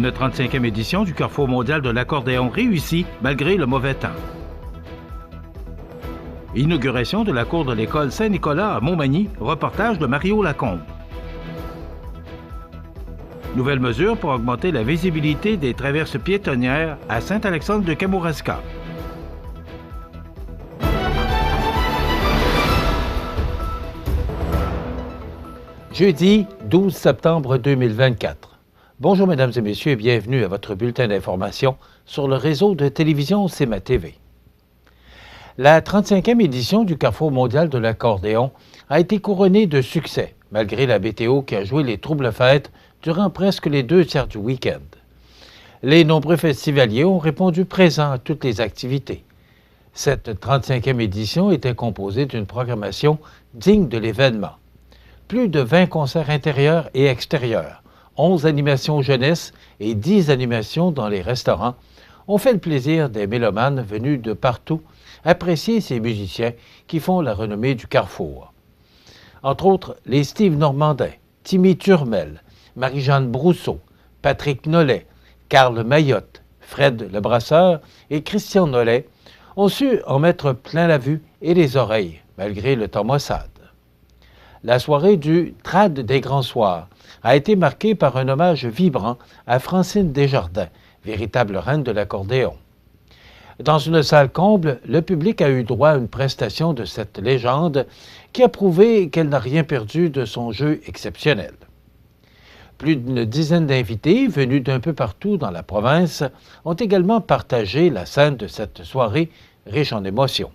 Une 35e édition du Carrefour mondial de l'accordéon réussit malgré le mauvais temps. Inauguration de la cour de l'école Saint-Nicolas à Montmagny, reportage de Mario Lacombe. Nouvelles mesures pour augmenter la visibilité des traverses piétonnières à Saint-Alexandre-de-Kamouraska. Jeudi 12 septembre 2024. Bonjour mesdames et messieurs et bienvenue à votre bulletin d'information sur le réseau de télévision CMA TV. La 35e édition du Carrefour mondial de l'accordéon a été couronnée de succès, malgré la météo qui a joué les troubles fêtes durant presque les 2 tiers du week-end. Les nombreux festivaliers ont répondu présents à toutes les activités. Cette 35e édition était composée d'une programmation digne de l'événement. Plus de 20 concerts intérieurs et extérieurs, 11 animations jeunesse et 10 animations dans les restaurants ont fait le plaisir des mélomanes venus de partout apprécier ces musiciens qui font la renommée du Carrefour. Entre autres, les Steve Normandin, Timmy Turmel, Marie-Jeanne Brousseau, Patrick Nollet, Carl Mayotte, Fred Le Brasseur et Christian Nollet ont su en mettre plein la vue et les oreilles, malgré le temps maussade. La soirée du Trad des Grands Soirs a été marquée par un hommage vibrant à Francine Desjardins, véritable reine de l'accordéon. Dans une salle comble, le public a eu droit à une prestation de cette légende qui a prouvé qu'elle n'a rien perdu de son jeu exceptionnel. Plus d'une dizaine d'invités venus d'un peu partout dans la province ont également partagé la scène de cette soirée riche en émotions.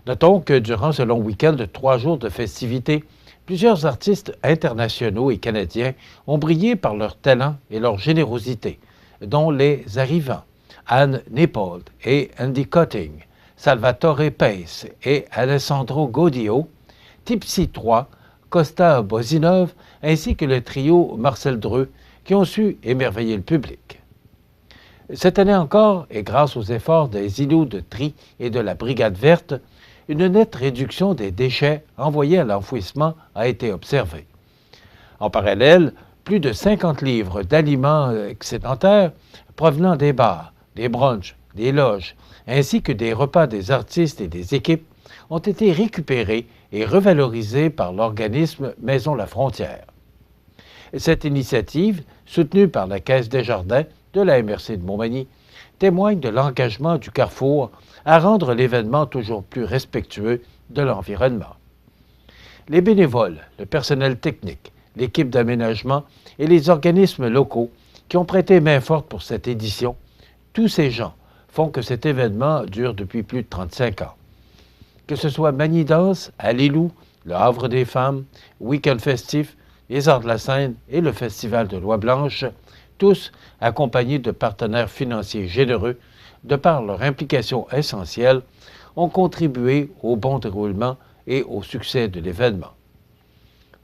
Notons que durant ce long week-end de 3 jours de festivités, plusieurs artistes internationaux et canadiens ont brillé par leur talent et leur générosité, dont les arrivants Anne Nippold et Andy Cutting, Salvatore Pace et Alessandro Gaudio, Tipsy 3, Costa Bozinov, ainsi que le trio Marcel Dreux, qui ont su émerveiller le public. Cette année encore, et grâce aux efforts des îlots de tri et de la Brigade verte, une nette réduction des déchets envoyés à l'enfouissement a été observée. En parallèle, plus de 50 livres d'aliments excédentaires provenant des bars, des brunchs, des loges, ainsi que des repas des artistes et des équipes ont été récupérés et revalorisés par l'organisme Maison La Frontière. Cette initiative, soutenue par la Caisse Desjardins de la MRC de Montmagny, témoigne de l'engagement du Carrefour à rendre l'événement toujours plus respectueux de l'environnement. Les bénévoles, le personnel technique, l'équipe d'aménagement et les organismes locaux qui ont prêté main forte pour cette édition, tous ces gens font que cet événement dure depuis plus de 35 ans. Que ce soit Magny-Danse, Allez-Loup, le Havre des Femmes, Week-end festif, les Arts de la Seine et le Festival de Loi-Blanche, tous accompagnés de partenaires financiers généreux, de par leur implication essentielle, ont contribué au bon déroulement et au succès de l'événement.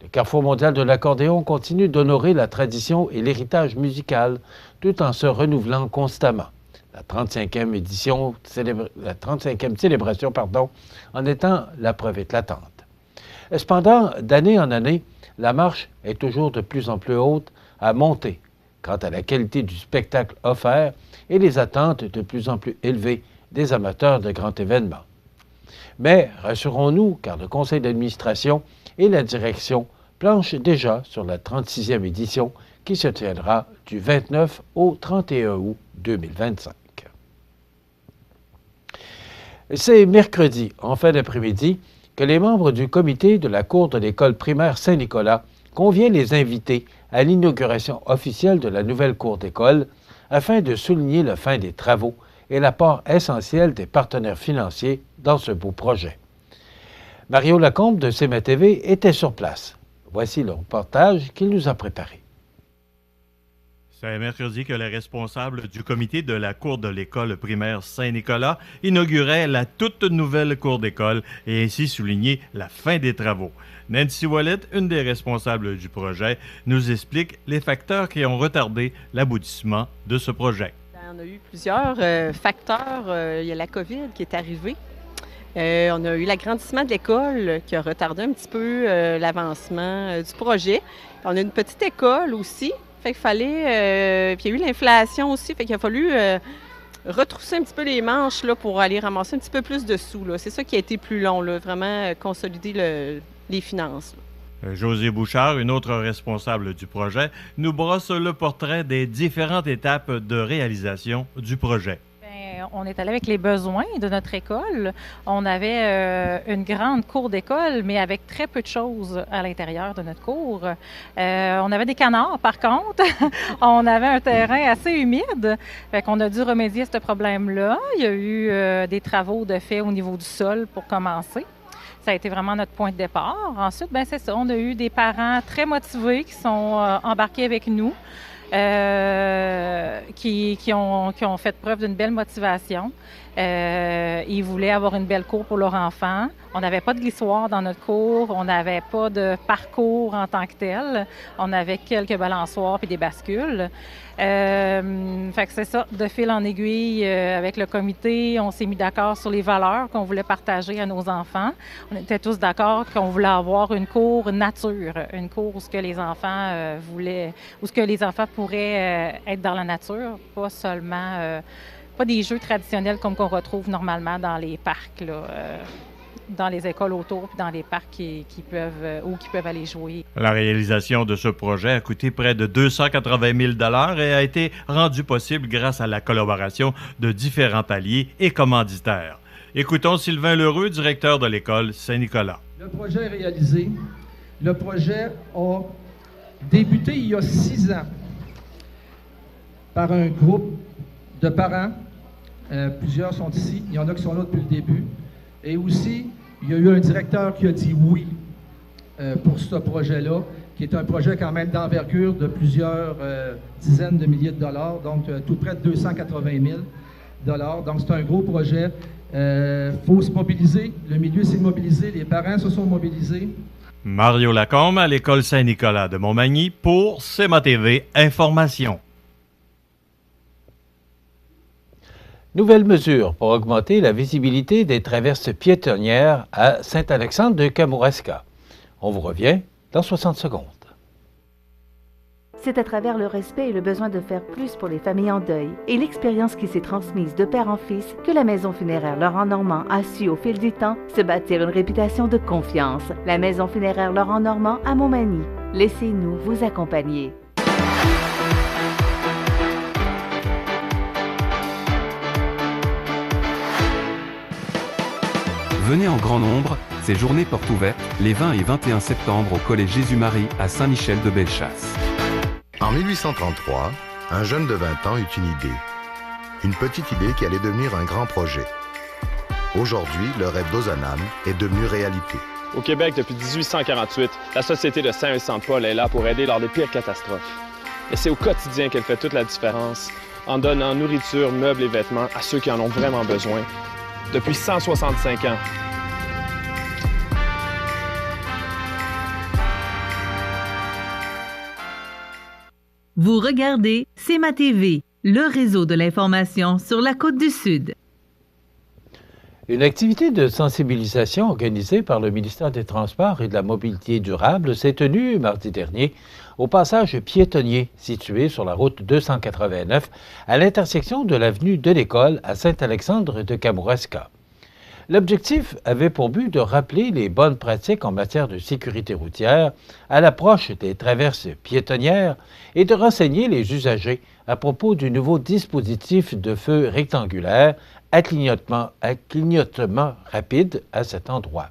Le Carrefour mondial de l'accordéon continue d'honorer la tradition et l'héritage musical tout en se renouvelant constamment. La 35e célébration en étant la preuve éclatante. Cependant, d'année en année, la marche est toujours de plus en plus haute à monter quant à la qualité du spectacle offert et les attentes de plus en plus élevées des amateurs de grands événements. Mais rassurons-nous, car le conseil d'administration et la direction planchent déjà sur la 36e édition qui se tiendra du 29 au 31 août 2025. C'est mercredi, en fin d'après-midi, que les membres du comité de la cour de l'école primaire Saint-Nicolas conviennent les invités à l'inauguration officielle de la nouvelle cour d'école afin de souligner la fin des travaux et l'apport essentiel des partenaires financiers dans ce beau projet. Mario Lacombe de CMA TV était sur place. Voici le reportage qu'il nous a préparé. C'est mercredi que les responsables du comité de la cour de l'école primaire Saint-Nicolas inauguraient la toute nouvelle cour d'école et ainsi souligner la fin des travaux. Nancy Wallet, une des responsables du projet, nous explique les facteurs qui ont retardé l'aboutissement de ce projet. On a eu plusieurs facteurs. Il y a la COVID qui est arrivée. On a eu l'agrandissement de l'école qui a retardé un petit peu l'avancement du projet. On a une petite école aussi Fait qu'il fallait... puis il y a eu l'inflation aussi, fait qu'il a fallu retrousser un petit peu les manches là, pour aller ramasser un petit peu plus de sous. Là. C'est ça qui a été plus long, là, vraiment consolider les finances. Là. José Bouchard, une autre responsable du projet, nous brosse le portrait des différentes étapes de réalisation du projet. On est allé avec les besoins de notre école. On avait une grande cour d'école, mais avec très peu de choses à l'intérieur de notre cour. On avait des canards, par contre. On avait un terrain assez humide. Fait qu'on a dû remédier à ce problème-là. Il y a eu des travaux de fait au niveau du sol pour commencer. Ça a été vraiment notre point de départ. Ensuite, c'est ça. On a eu des parents très motivés qui sont embarqués avec nous. Qui ont fait preuve d'une belle motivation. Ils voulaient avoir une belle cour pour leur enfant. On n'avait pas de glissoire dans notre cour, on n'avait pas de parcours en tant que tel. On avait quelques balançoires puis des bascules. Fait que c'est ça, de fil en aiguille, avec le comité, on s'est mis d'accord sur les valeurs qu'on voulait partager à nos enfants. On était tous d'accord qu'on voulait avoir une cour nature, une cour où ce que les enfants voulaient, où ce que les enfants pourraient être dans la nature, pas seulement, pas des jeux traditionnels comme qu'on retrouve normalement dans les parcs, là, dans les écoles autour, puis dans les parcs qui peuvent aller jouer. La réalisation de ce projet a coûté près de 280 000 $ et a été rendue possible grâce à la collaboration de différents alliés et commanditaires. Écoutons Sylvain Lheureux, directeur de l'école Saint-Nicolas. Le projet est réalisé. Le projet a débuté il y a 6 ans par un groupe de parents. Plusieurs sont ici. Il y en a qui sont là depuis le début. Et aussi, il y a eu un directeur qui a dit oui pour ce projet-là, qui est un projet quand même d'envergure de plusieurs dizaines de milliers de dollars, donc tout près de 280 000 $. Donc c'est un gros projet. Il faut se mobiliser. Le milieu s'est mobilisé. Les parents se sont mobilisés. Mario Lacombe à l'école Saint-Nicolas de Montmagny pour CMA TV Information. Nouvelle mesure pour augmenter la visibilité des traverses piétonnières à Saint-Alexandre de Kamouraska. On vous revient dans 60 secondes. C'est à travers le respect et le besoin de faire plus pour les familles en deuil et l'expérience qui s'est transmise de père en fils que la Maison funéraire Laurent Normand a su au fil du temps se bâtir une réputation de confiance. La Maison funéraire Laurent Normand à Montmagny. Laissez-nous vous accompagner. Venez en grand nombre, ces journées portes ouvertes, les 20 et 21 septembre au Collège Jésus-Marie à Saint-Michel de Bellechasse. En 1833, un jeune de 20 ans eut une idée. Une petite idée qui allait devenir un grand projet. Aujourd'hui, le rêve d'Ozanam est devenu réalité. Au Québec, depuis 1848, la Société de Saint-Vincent-de-Paul est là pour aider lors des pires catastrophes. Et c'est au quotidien qu'elle fait toute la différence, en donnant nourriture, meubles et vêtements à ceux qui en ont vraiment besoin. Depuis 165 ans. Vous regardez CMA TV, le réseau de l'information sur la Côte-du-Sud. Une activité de sensibilisation organisée par le ministère des Transports et de la Mobilité durable s'est tenue mardi dernier au passage piétonnier situé sur la route 289 à l'intersection de l'avenue de l'École à Saint-Alexandre de Kamouraska. L'objectif avait pour but de rappeler les bonnes pratiques en matière de sécurité routière à l'approche des traverses piétonnières et de renseigner les usagers à propos du nouveau dispositif de feu rectangulaire à clignotement rapide à cet endroit.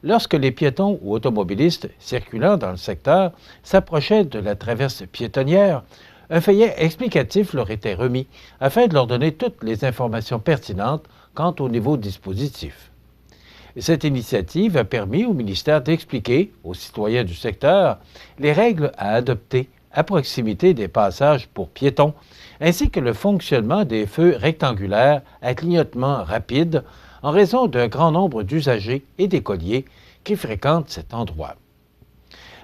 Lorsque les piétons ou automobilistes circulant dans le secteur s'approchaient de la traverse piétonnière, un feuillet explicatif leur était remis afin de leur donner toutes les informations pertinentes quant au nouveau dispositif. Cette initiative a permis au ministère d'expliquer aux citoyens du secteur les règles à adopter à proximité des passages pour piétons, ainsi que le fonctionnement des feux rectangulaires à clignotement rapide en raison d'un grand nombre d'usagers et d'écoliers qui fréquentent cet endroit.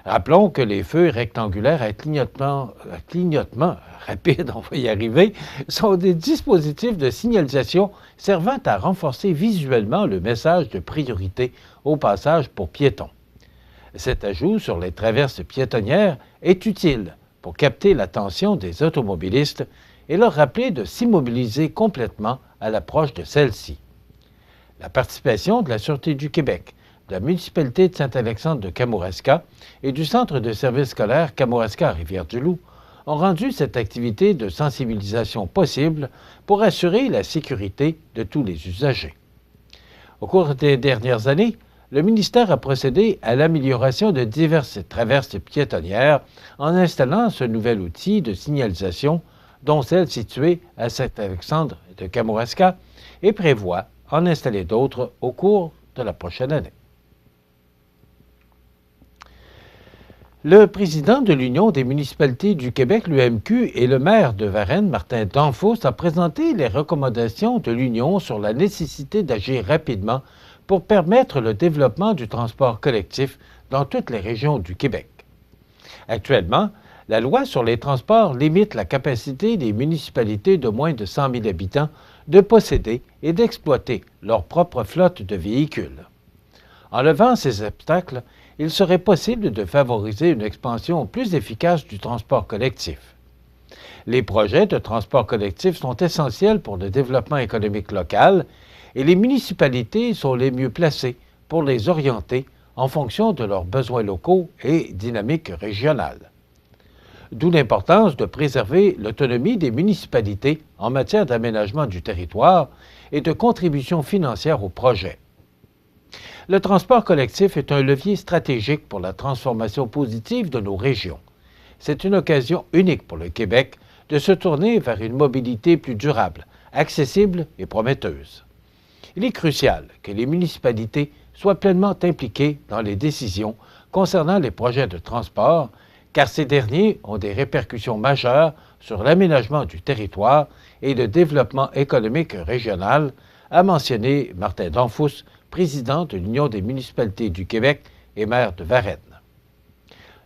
Rappelons que les feux rectangulaires à clignotement rapide, on va y arriver, sont des dispositifs de signalisation servant à renforcer visuellement le message de priorité au passage pour piétons. Cet ajout sur les traverses piétonnières est utile pour capter l'attention des automobilistes et leur rappeler de s'immobiliser complètement à l'approche de celle-ci. La participation de la Sûreté du Québec, de la municipalité de Saint-Alexandre de Kamouraska et du Centre de services scolaires Kamouraska à Rivière-du-Loup ont rendu cette activité de sensibilisation possible pour assurer la sécurité de tous les usagers. Au cours des dernières années, le ministère a procédé à l'amélioration de diverses traverses piétonnières en installant ce nouvel outil de signalisation, dont celle située à Saint-Alexandre de Kamouraska, et prévoit en installer d'autres au cours de la prochaine année. Le président de l'Union des municipalités du Québec, l'UMQ, et le maire de Varennes, Martin Danfous, a présenté les recommandations de l'Union sur la nécessité d'agir rapidement pour permettre le développement du transport collectif dans toutes les régions du Québec. Actuellement, la loi sur les transports limite la capacité des municipalités de moins de 100 000 habitants de posséder et d'exploiter leur propre flotte de véhicules. En levant ces obstacles, il serait possible de favoriser une expansion plus efficace du transport collectif. Les projets de transport collectif sont essentiels pour le développement économique local et les municipalités sont les mieux placées pour les orienter en fonction de leurs besoins locaux et dynamiques régionales. D'où l'importance de préserver l'autonomie des municipalités en matière d'aménagement du territoire et de contribution financière au projet. Le transport collectif est un levier stratégique pour la transformation positive de nos régions. C'est une occasion unique pour le Québec de se tourner vers une mobilité plus durable, accessible et prometteuse. Il est crucial que les municipalités soient pleinement impliquées dans les décisions concernant les projets de transport, car ces derniers ont des répercussions majeures sur l'aménagement du territoire et le développement économique régional, a mentionné Martin Danfous, président de l'Union des municipalités du Québec et maire de Varennes.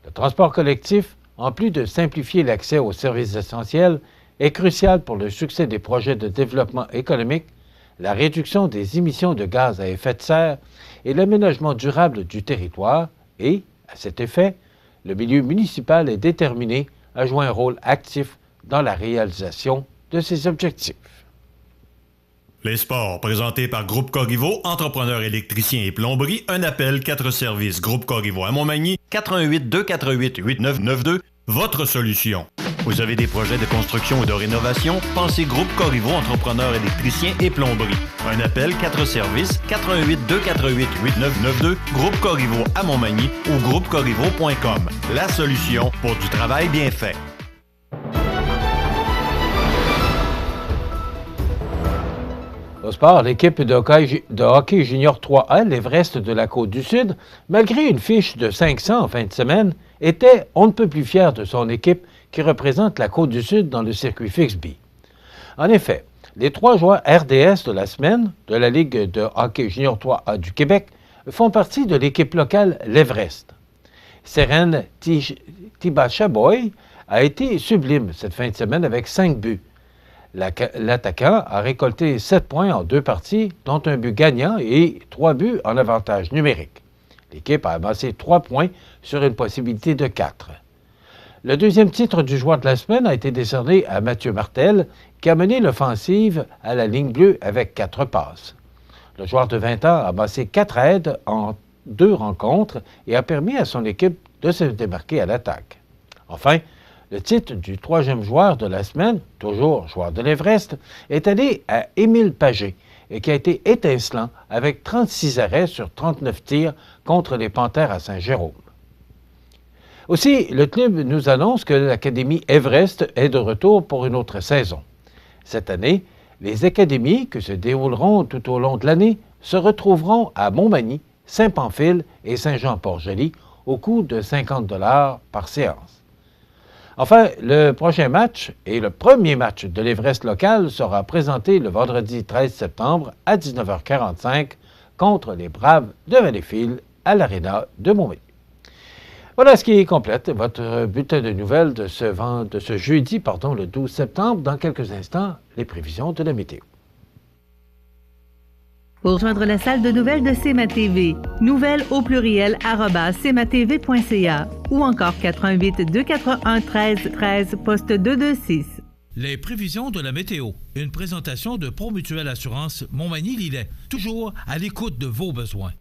Le transport collectif, en plus de simplifier l'accès aux services essentiels, est crucial pour le succès des projets de développement économique, la réduction des émissions de gaz à effet de serre et l'aménagement durable du territoire et, à cet effet, le milieu municipal est déterminé à jouer un rôle actif dans la réalisation de ces objectifs. Les sports, présentés par Groupe Corriveau, entrepreneurs électriciens et plomberie, un appel, 4 services. Groupe Corriveau à Montmagny, 88 248 8992, votre solution. Vous avez des projets de construction ou de rénovation? Pensez Groupe Corriveau, entrepreneurs électriciens et plomberie. Un appel, 4 services, 88 248 8992, Groupe Corriveau à Montmagny ou groupecorriveau.com. La solution pour du travail bien fait. Au sport, l'équipe de hockey junior 3A, l'Everest de la Côte-du-Sud, malgré une fiche de 500 en fin de semaine, était on ne peut plus fier de son équipe qui représente la Côte-du-Sud dans le circuit Fixby. En effet, les 3 joueurs RDS de la semaine de la Ligue de hockey junior 3A du Québec font partie de l'équipe locale l'Everest. Seren Tibachaboy a été sublime cette fin de semaine avec 5 buts. L'attaquant a récolté 7 points en 2 parties, dont un but gagnant et 3 buts en avantage numérique. L'équipe a amassé 3 points sur une possibilité de 4. Le deuxième titre du joueur de la semaine a été décerné à Mathieu Martel, qui a mené l'offensive à la ligne bleue avec 4 passes. Le joueur de 20 ans a amassé 4 aides en 2 rencontres et a permis à son équipe de se démarquer à l'attaque. Enfin, le titre du 3e joueur de la semaine, toujours joueur de l'Everest, est allé à Émile Pagé, et qui a été étincelant avec 36 arrêts sur 39 tirs contre les Panthères à Saint-Jérôme. Aussi, le club nous annonce que l'Académie Everest est de retour pour une autre saison. Cette année, les académies qui se dérouleront tout au long de l'année se retrouveront à Montmagny, Saint-Pamphile et Saint-Jean-Port-Joli au coût de 50 $ par séance. Enfin, le prochain match et le premier match de l'Everest local sera présenté le vendredi 13 septembre à 19h45 contre les Braves de Valleyfield à l'Aréna de Montmagny. Voilà ce qui complète votre bulletin de nouvelles de ce jeudi, le 12 septembre. Dans quelques instants, les prévisions de la météo. Pour rejoindre la salle de nouvelles de CMA TV, nouvelles au pluriel @cmatv.ca. ou encore 88 241 13 13 poste 226. Les prévisions de la météo. Une présentation de Promutuelle Assurance Montmagny-Lillet. Toujours à l'écoute de vos besoins.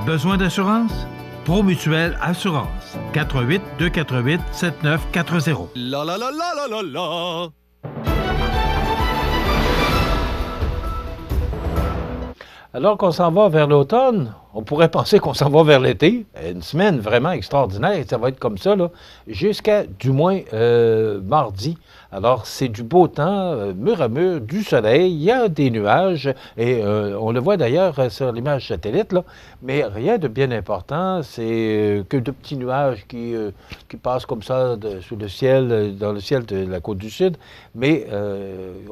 Besoin d'assurance? Promutuelle Assurance. 88 248 7940. La la la la la la la. Alors qu'on s'en va vers l'automne, on pourrait penser qu'on s'en va vers l'été. Une semaine vraiment extraordinaire, et ça va être comme ça là, jusqu'à du moins mardi. Alors, c'est du beau temps, mur à mur, du soleil, il y a des nuages, et on le voit d'ailleurs sur l'image satellite, là, mais rien de bien important, c'est que de petits nuages qui passent comme ça sous le ciel, dans le ciel de la côte du Sud, mais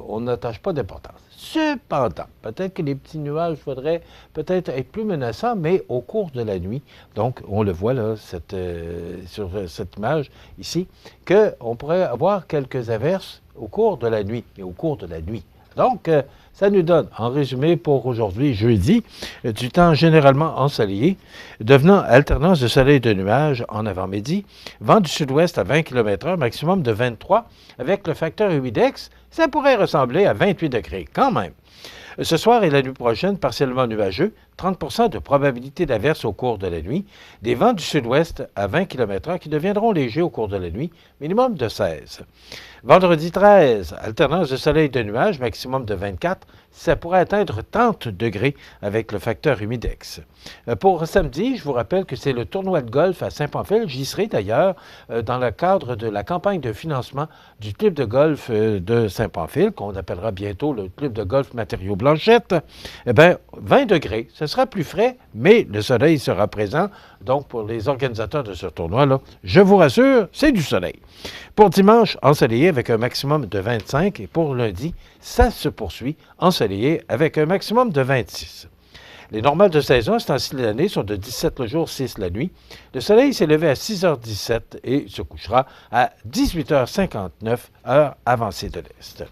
on n'attache pas d'importance. Cependant, peut-être que les petits nuages faudrait peut-être être plus menaçants, mais au cours de la nuit, donc on le voit là, sur cette image ici, qu'on pourrait avoir quelques averses au cours de la nuit, et au cours de la nuit. Donc, ça nous donne, en résumé pour aujourd'hui, jeudi, du temps généralement ensoleillé, devenant alternance de soleil et de nuages en avant-midi, vent du sud-ouest à 20 km/h, maximum de 23, avec le facteur humidex, ça pourrait ressembler à 28 degrés quand même. Ce soir et la nuit prochaine, partiellement nuageux, 30 de probabilité d'averse au cours de la nuit, des vents du sud-ouest à 20 km/h qui deviendront légers au cours de la nuit, minimum de 16. Vendredi 13, alternance de soleil et de nuages, maximum de 24, ça pourrait atteindre 30 degrés avec le facteur humidex. Pour samedi, je vous rappelle que c'est le tournoi de golf à Saint-Pamphile. J'y serai d'ailleurs dans le cadre de la campagne de financement du club de golf de Saint-Pamphile, qu'on appellera bientôt le club de golf Matériaux Blanchette. Eh bien, 20 degrés, ce sera plus frais, mais le soleil sera présent. Donc, pour les organisateurs de ce tournoi-là, je vous rassure, c'est du soleil. Pour dimanche, ensoleillé avec un maximum de 25 et pour lundi, ça se poursuit ensoleillé avec un maximum de 26. Les normales de saison, à ce temps-ci de l'année, sont de 17 le jour, 6 la nuit. Le soleil s'est levé à 6h17 et se couchera à 18h59, heure avancée de l'Est.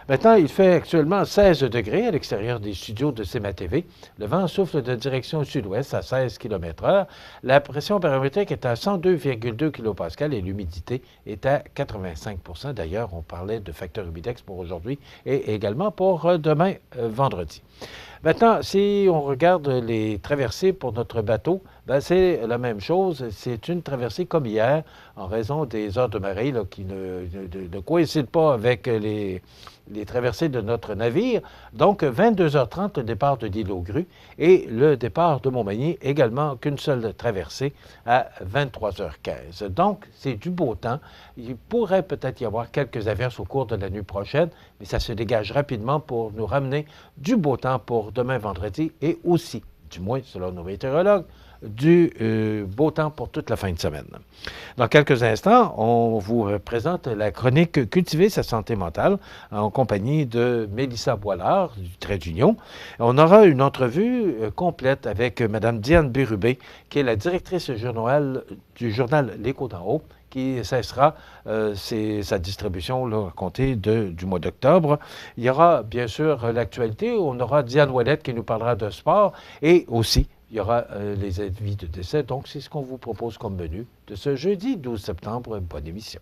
Maintenant, il fait actuellement 16 degrés à l'extérieur des studios de CMA-TV. Le vent souffle de direction sud-ouest à 16 km/h. La pression barométrique est à 102,2 kPa et l'humidité est à 85 %. D'ailleurs, on parlait de facteur humidex pour aujourd'hui et également pour demain, vendredi. Maintenant, si on regarde les traversées pour notre bateau, ben c'est la même chose. C'est une traversée comme hier, en raison des heures de marée là, qui ne coïncident pas avec les traversées de notre navire. Donc, 22h30, le départ de l'île aux Grues et le départ de Montmagny, également qu'une seule traversée à 23h15. Donc, c'est du beau temps. Il pourrait peut-être y avoir quelques averses au cours de la nuit prochaine, mais ça se dégage rapidement pour nous ramener du beau temps pour demain vendredi et aussi, du moins selon nos météorologues, du beau temps pour toute la fin de semaine. Dans quelques instants, on vous présente la chronique « Cultiver sa santé mentale » en compagnie de Mélissa Boilard du Trait d'Union. On aura une entrevue complète avec Mme Diane Bérubé, qui est la directrice du journal L'Écho d'en haut, qui cessera sa distribution là, à compter du mois d'octobre. Il y aura bien sûr l'actualité. On aura Diane Ouellette qui nous parlera de sport et aussi il y aura les avis de décès. Donc, c'est ce qu'on vous propose comme menu de ce jeudi 12 septembre. Bonne émission.